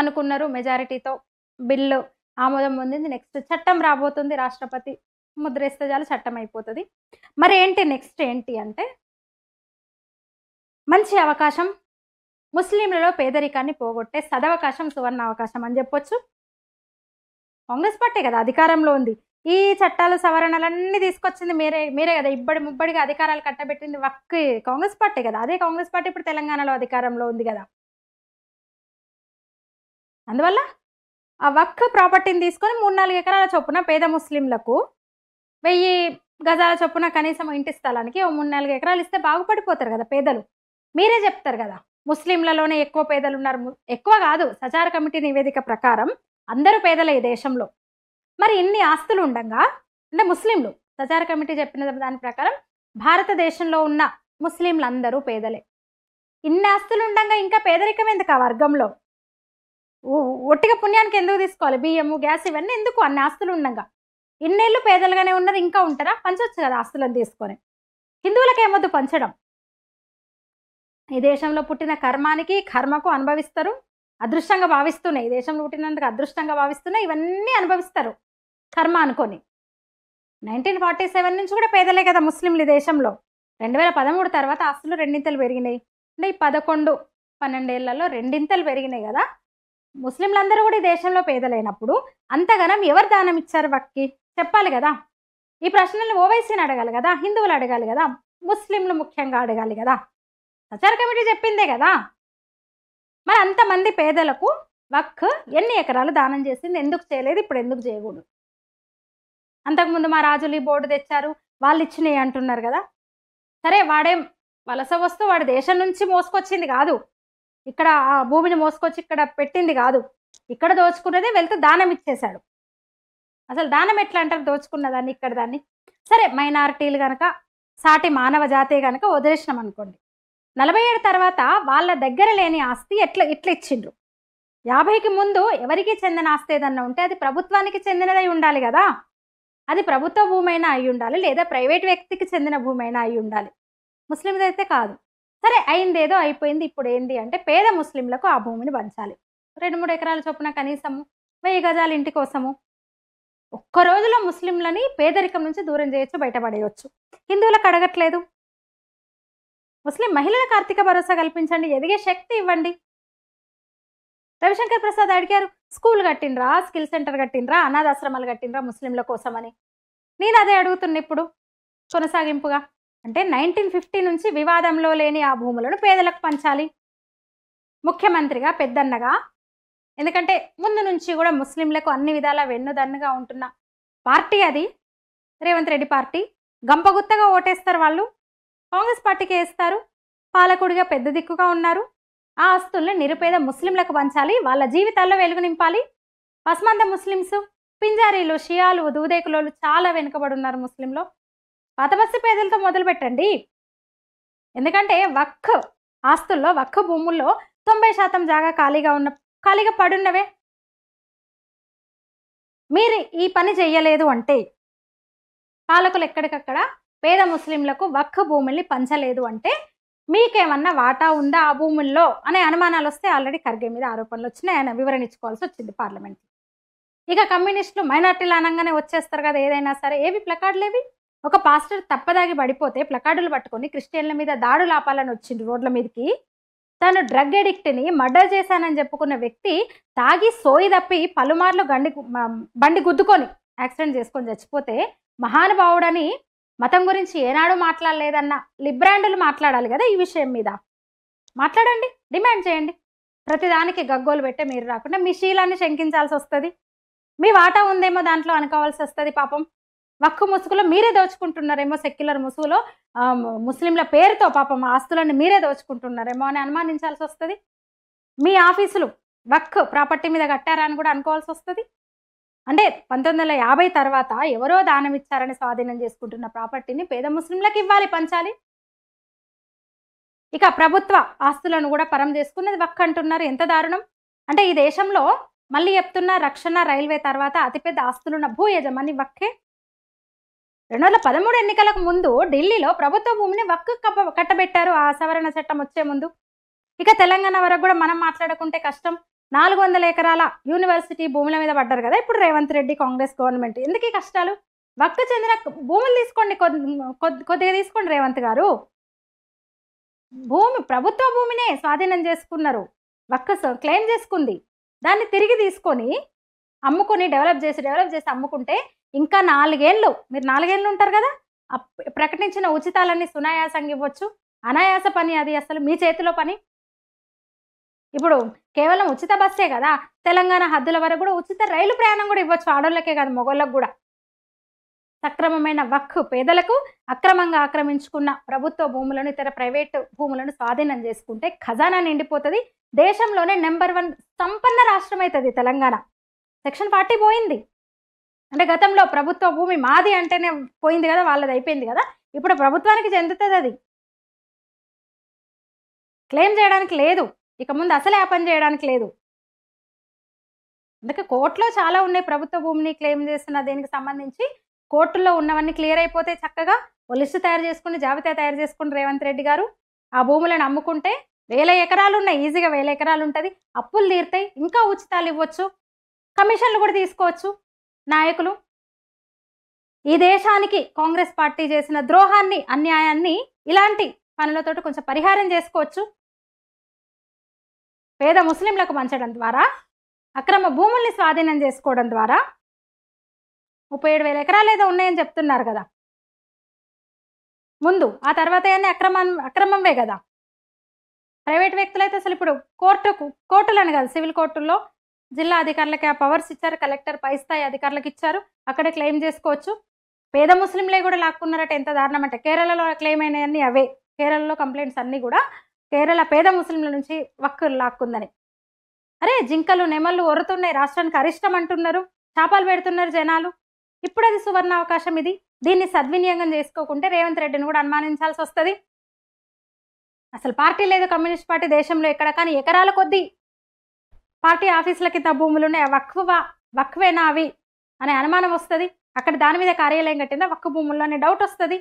అనుకున్నారు మెజారిటీతో బిల్లు ఆమోదం పొందింది. నెక్స్ట్ చట్టం రాబోతుంది. రాష్ట్రపతి ముద్రేస్తే చాలు చట్టం అయిపోతుంది. మరి ఏంటి నెక్స్ట్ ఏంటి అంటే మంచి అవకాశం, ముస్లింలలో పేదరికాన్ని పోగొట్టే సదవకాశం, సువర్ణ అవకాశం అని చెప్పొచ్చు. కాంగ్రెస్ పార్టీ కదా అధికారంలో ఉంది. ఈ చట్టాలు సవరణలన్నీ తీసుకొచ్చింది మీరే కదా. ముబ్బడిగా అధికారాలు కట్టబెట్టింది కాంగ్రెస్ పార్టీ కదా. అదే కాంగ్రెస్ పార్టీ ఇప్పుడు తెలంగాణలో అధికారంలో ఉంది కదా. అందువల్ల ఆ వక్ఫ్ ప్రాపర్టీని తీసుకొని 3-4 ఎకరాల చొప్పున పేద ముస్లింలకు 1000 గజాల చొప్పున కనీసం ఇంటి స్థలానికి 3-4 ఎకరాలు ఇస్తే బాగుపడిపోతారు కదా పేదలు. మీరే చెప్తారు కదా ముస్లింలలోనే ఎక్కువ పేదలు ఉన్నారు. ఎక్కువ కాదు, సచార్ కమిటీ నివేదిక ప్రకారం అందరూ పేదలే ఈ దేశంలో. మరి ఇన్ని ఆస్తులు ఉండగా, అంటే ముస్లింలు సచార్ కమిటీ చెప్పిన దాని ప్రకారం భారతదేశంలో ఉన్న ముస్లింలందరూ పేదలే. ఇన్ని ఆస్తులు ఉండగా ఇంకా పేదరికం ఎందుకు ఆ వర్గంలో? ఒట్టిగా పుణ్యానికి ఎందుకు తీసుకోవాలి? బియ్యము, గ్యాస్ ఇవన్నీ ఎందుకు? అన్ని ఆస్తులు ఉండగా ఇన్నేళ్ళు పేదలుగానే ఉన్నారు, ఇంకా ఉంటారా? పంచవచ్చు కదా ఆస్తులను తీసుకొని. హిందువులకు ఏమొద్దు పంచడం. ఈ దేశంలో పుట్టిన కర్మకు అనుభవిస్తారు. అదృష్టంగా భావిస్తున్నాయి. ఈ దేశంలో పుట్టినందుకు అదృష్టంగా భావిస్తున్నాయి. ఇవన్నీ అనుభవిస్తారు కర్మ అనుకొని. 1947 నుంచి కూడా పేదలే కదా ముస్లింలు ఈ దేశంలో. 2013 తర్వాత ఆస్తులు రెండింతలు పెరిగినాయి. అంటే ఈ 11-12 ఏళ్లలో రెండింతలు పెరిగినాయి కదా. ముస్లింలందరూ కూడా ఈ దేశంలో పేదలైనప్పుడు అంతగానం ఎవరు దానం ఇచ్చారు వక్కి? చెప్పాలి కదా. ఈ ప్రశ్నలు ఓవైసీని అడగాలి కదా, హిందువులు అడగాలి కదా, ముస్లింలు ముఖ్యంగా అడగాలి కదా. సచార్ కమిటీ చెప్పిందే కదా. మరి అంతమంది పేదలకు వక్ఫ్ ఎన్ని ఎకరాలు దానం చేసింది? ఎందుకు చేయలేదు? ఇప్పుడు ఎందుకు చేయకూడదు? అంతకుముందు మా రాజులు ఈ బోర్డు తెచ్చారు, వాళ్ళు ఇచ్చినాయి అంటున్నారు కదా. సరే, వాడేం వలస వస్తూ వాడి దేశం నుంచి మోసుకొచ్చింది కాదు, ఇక్కడ ఆ భూమిని మోసుకొచ్చి ఇక్కడ పెట్టింది కాదు. ఇక్కడ దోచుకున్నదే వెళ్తే దానం ఇచ్చేశాడు. అసలు దానం ఎట్లా అంటారు? దోచుకున్నదాన్ని ఇక్కడ దాన్ని. సరే, మైనారిటీలు కనుక సాటి మానవ జాతే కనుక వదిలేసినాం అనుకోండి. 47 తర్వాత వాళ్ళ దగ్గర లేని ఆస్తి ఇట్లా ఇచ్చిండ్రు. 50కి ముందు ఎవరికి చెందిన ఆస్తి ఏదన్నా ఉంటే అది ప్రభుత్వానికి చెందినదై ఉండాలి కదా. అది ప్రభుత్వ భూమి అయినా అయి ఉండాలి, లేదా ప్రైవేట్ వ్యక్తికి చెందిన భూమి అయినా అయి ఉండాలి. ముస్లింది అయితే కాదు. సరే, అయిందేదో అయిపోయింది. ఇప్పుడు ఏంటి అంటే పేద ముస్లింలకు ఆ భూమిని పంచాలి. 2-3 ఎకరాల చొప్పున కనీసము 1000 గజాలు ఇంటి కోసము. ఒక్క రోజులో ముస్లింలని పేదరికం నుంచి దూరం చేయొచ్చు, బయటపడేయచ్చు. హిందువులకు అడగట్లేదు. ముస్లిం మహిళలకు ఆర్థిక భరోసా కల్పించండి, ఎదిగే శక్తి ఇవ్వండి. రవిశంకర్ ప్రసాద్ అడిగారు, స్కూల్ కట్టిండ్రా, స్కిల్ సెంటర్ కట్టిండ్రా, అనాథాశ్రమాలు కట్టిండ్రా ముస్లింల కోసమని. నేను అదే అడుగుతున్నా ఇప్పుడు కొనసాగింపుగా. అంటే 1950 నుంచి వివాదంలో లేని ఆ భూములను పేదలకు పంచాలి. ముఖ్యమంత్రిగా పెద్దన్నగా, ఎందుకంటే ముందు నుంచి కూడా ముస్లింలకు అన్ని విధాలా వెన్నుదన్నుగా ఉంటున్న పార్టీ అది రేవంత్ రెడ్డి పార్టీ. గంపగుత్తగా ఓటేస్తారు వాళ్ళు, కాంగ్రెస్ పార్టీకి వేస్తారు. పాలకుడిగా పెద్ద దిక్కుగా ఉన్నారు. ఆ ఆస్తుల్ని నిరుపేద ముస్లింలకు పంచాలి, వాళ్ళ జీవితాల్లో వెలుగు నింపాలి. పస్మంద ముస్లిమ్స్, పింజారీలు, షియాలు, దూదేకులోలు చాలా వెనుకబడి ఉన్నారు ముస్లింలో. పాతబస్తి పేదలతో మొదలు పెట్టండి. ఎందుకంటే వక్ఫ్ ఆస్తుల్లో, వక్ఫ్ భూముల్లో 90% జాగా ఖాళీగా పడున్నవే. మీరు ఈ పని చెయ్యలేదు అంటే, పాలకులు ఎక్కడికక్కడ పేద ముస్లింలకు వక్ఫ్ భూముల్ని పంచలేదు అంటే మీకేమన్నా వాటా ఉందా ఆ భూముల్లో అనే అనుమానాలు వస్తే ఆల్రెడీ ఖర్గే మీద ఆరోపణలు వచ్చినాయి. ఆయన వివరణ ఇచ్చుకోవాల్సి వచ్చింది పార్లమెంట్. ఇక కమ్యూనిస్టులు మైనార్టీలు అనగానే వచ్చేస్తారు కదా ఏదైనా సరే. ఏవి ప్లకార్డులేవి? ఒక పాస్టర్ తప్పదాగి పడిపోతే ప్లకార్డులు పట్టుకొని క్రిస్టియన్ల మీద దాడులు ఆపాలని వచ్చిండు రోడ్ల మీదకి. తను డ్రగ్ ఎడిక్ట్ని మర్డర్ చేశానని చెప్పుకున్న వ్యక్తి తాగి సోయి తప్పి పలుమార్లు బండి గుద్దుకొని యాక్సిడెంట్ చేసుకొని చచ్చిపోతే మహానుభావుడని మతం గురించి ఏనాడు మాట్లాడలేదన్న లిబ్రాండులు మాట్లాడాలి కదా. ఈ విషయం మీద మాట్లాడండి, డిమాండ్ చేయండి. ప్రతిదానికి గగ్గోలు పెట్టే మీరు రాకుండా మీ శీలాన్ని శంకించాల్సి వస్తుంది. మీ వాటా ఉందేమో దాంట్లో అనుకోవాల్సి వస్తుంది. పాపం వక్ఫ్ ముసుగులో మీరే దోచుకుంటున్నారేమో, సెక్యులర్ ముసుగులో ముస్లింల పేరుతో పాపం ఆస్తులను మీరే దోచుకుంటున్నారేమో అని అనుమానించాల్సి వస్తుంది. మీ ఆఫీసులు వక్ఫ్ ప్రాపర్టీ మీద కట్టారా అని కూడా అనుకోవాల్సి వస్తుంది. అంటే 1950 తర్వాత ఎవరో దానం ఇచ్చారని స్వాధీనం చేసుకుంటున్న ప్రాపర్టీని పేద ముస్లింలకు ఇవ్వాలి, పంచాలి. ఇక ప్రభుత్వ ఆస్తులను కూడా పరం చేసుకున్నది వక్ఫ్ అంటున్నారు. ఎంత దారుణం! అంటే ఈ దేశంలో మళ్ళీ చెప్తున్నా, రక్షణ, రైల్వే తర్వాత అతిపెద్ద ఆస్తులున్న భూ యజమాని వక్కే. 2013 ఎన్నికలకు ముందు ఢిల్లీలో ప్రభుత్వ భూమిని వక్కు కట్టబెట్టారు ఆ సవరణ చట్టం వచ్చే ముందు. ఇక తెలంగాణ వరకు కూడా మనం మాట్లాడుకుంటే కష్టం. 400 ఎకరాల యూనివర్సిటీ భూముల మీద పడ్డారు కదా ఇప్పుడు రేవంత్ రెడ్డి కాంగ్రెస్ గవర్నమెంట్. ఎందుకు ఈ కష్టాలు? వక్కు చెందిన భూములు తీసుకోండి, కొద్దిగా తీసుకోండి రేవంత్ గారు. ప్రభుత్వ భూమినే స్వాధీనం చేసుకున్నారు, వక్కు క్లెయిమ్ చేసుకుంది. దాన్ని తిరిగి తీసుకొని అమ్ముకొని డెవలప్ చేసి అమ్ముకుంటే ఇంకా 4 ఏళ్ళు, మీరు 4 ఏళ్ళు ఉంటారు కదా, ప్రకటించిన ఉచితాలన్నీ సునాయాసంగా ఇవ్వచ్చు. అనాయాస పని అది, అసలు మీ చేతిలో పని. ఇప్పుడు కేవలం ఉచిత బస్సే కదా, తెలంగాణ హద్దుల వరకు కూడా ఉచిత రైలు ప్రయాణం కూడా ఇవ్వచ్చు, ఆడోళ్ళకే కాదు మగోళ్ళకు కూడా. సక్రమమైన వక్ఫ్ పేదలకు అక్రమంగా ఆక్రమించుకున్న ప్రభుత్వ భూములను, ఇతర ప్రైవేటు భూములను స్వాధీనం చేసుకుంటే ఖజానా నిండిపోతుంది. దేశంలోనే నెంబర్ 1 సంపన్న రాష్ట్రం అవుతుంది తెలంగాణ. సెక్షన్ 40 పోయింది అంటే గతంలో ప్రభుత్వ భూమి మాది అంటేనే పోయింది కదా, వాళ్ళది అయిపోయింది కదా, ఇప్పుడు ప్రభుత్వానికి చెందుతుంది. అది క్లెయిమ్ చేయడానికి లేదు, ఇక ముందు అసలే ఆ పని చేయడానికి లేదు. అందుకే కోర్టులో చాలా ఉన్నాయి ప్రభుత్వ భూమిని క్లెయిమ్ చేస్తున్న దేనికి సంబంధించి. కోర్టుల్లో ఉన్నవన్నీ క్లియర్ అయిపోతే చక్కగా లిస్టు తయారు చేసుకుని, జాబితా తయారు చేసుకుని రేవంత్ రెడ్డి గారు ఆ భూములను అమ్ముకుంటే 1000 ఎకరాలు ఉన్నాయి, ఈజీగా 1000 ఎకరాలు ఉంటుంది. అప్పులు తీరుతాయి, ఇంకా ఉచితాలు ఇవ్వచ్చు, కమిషన్లు కూడా తీసుకోవచ్చు నాయకులు. ఈ దేశానికి కాంగ్రెస్ పార్టీ చేసిన ద్రోహాన్ని, అన్యాయాన్ని ఇలాంటి పనులతోటి కొంచెం పరిహారం చేసుకోవచ్చు. పేద ముస్లింలకు పంచడం ద్వారా, అక్రమ భూముల్ని స్వాధీనం చేసుకోవడం ద్వారా 37,000 ఎకరాలు ఏదో ఉన్నాయని చెప్తున్నారు కదా ముందు. ఆ తర్వాత అన్నీ అక్రమంవే కదా. ప్రైవేట్ వ్యక్తులు అయితే అసలు ఇప్పుడు కోర్టులను కాదు, సివిల్ కోర్టుల్లో జిల్లా అధికారులకి ఆ పవర్స్ ఇచ్చారు, కలెక్టర్ పై స్థాయి అధికారులకు ఇచ్చారు, అక్కడే క్లెయిమ్ చేసుకోవచ్చు. పేద ముస్లింలే కూడా లాక్కున్నారట, ఎంత దారుణం అంటే. కేరళలో క్లెయిమ్ అయినాయన్నీ అవే, కేరళలో కంప్లైంట్స్ అన్నీ కూడా కేరళ పేద ముస్లింల నుంచి వక్కులు లాక్కుందని. అరే జింకలు నెమళ్ళు ఒరుతున్నాయి, రాష్ట్రానికి అరిష్టం అంటున్నారు, చేపలు పెడుతున్నారు జనాలు. ఇప్పుడు అది సువర్ణ అవకాశం ఇది. దీన్ని సద్వినియోగం చేసుకోకుంటే రేవంత్ రెడ్డిని కూడా అనుమానించాల్సి వస్తుంది. అసలు పార్టీ లేదు కమ్యూనిస్ట్ పార్టీ దేశంలో ఎక్కడ, కానీ ఎకరాల కొద్దీ పార్టీ ఆఫీసుల కింద భూములు ఉన్నాయి. వక్వేనా అవి అనే అనుమానం వస్తుంది. అక్కడ దాని మీద కార్యాలయం కట్టిందా వక్కు భూముల్లో అనే డౌట్ వస్తుంది.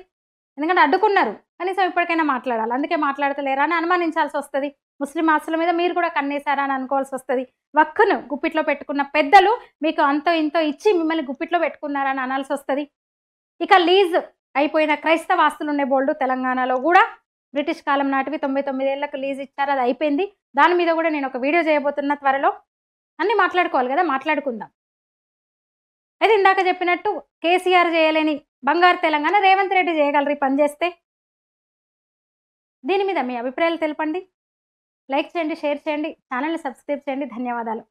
ఎందుకంటే అడ్డుకున్నారు, కనీసం ఇప్పటికైనా మాట్లాడాలి, అందుకే మాట్లాడతలేరా అని అనుమానించాల్సి వస్తుంది. ముస్లిం ఆస్తుల మీద మీరు కూడా కన్నేశారా అని అనుకోవాల్సి వస్తుంది. వక్కును గుప్పిట్లో పెట్టుకున్న పెద్దలు మీకు అంతో ఇంతో ఇచ్చి మిమ్మల్ని గుప్పిట్లో పెట్టుకున్నారని అనాల్సి వస్తుంది. ఇక లీజ్ అయిపోయిన క్రైస్తవ ఆస్తులు ఉన్నాయి బోల్డు తెలంగాణలో కూడా. బ్రిటిష్ కాలం నాటివి 99 ఏళ్లకు లీజ్ ఇచ్చారు, అది అయిపోయింది. దాని మీద కూడా నేను ఒక వీడియో చేయబోతున్నా త్వరలో. అన్నీ మాట్లాడుకోవాలి కదా, మాట్లాడుకుందాం. అయితే ఇందాక చెప్పినట్టు కేసీఆర్ చేయలేని బంగారు తెలంగాణ రేవంత్ రెడ్డి చేయగలరు పని చేస్తే. దీని మీద మీ అభిప్రాయాలు తెలపండి, లైక్ చేయండి, షేర్ చేయండి, ఛానల్ని సబ్స్క్రైబ్ చేయండి. ధన్యవాదాలు.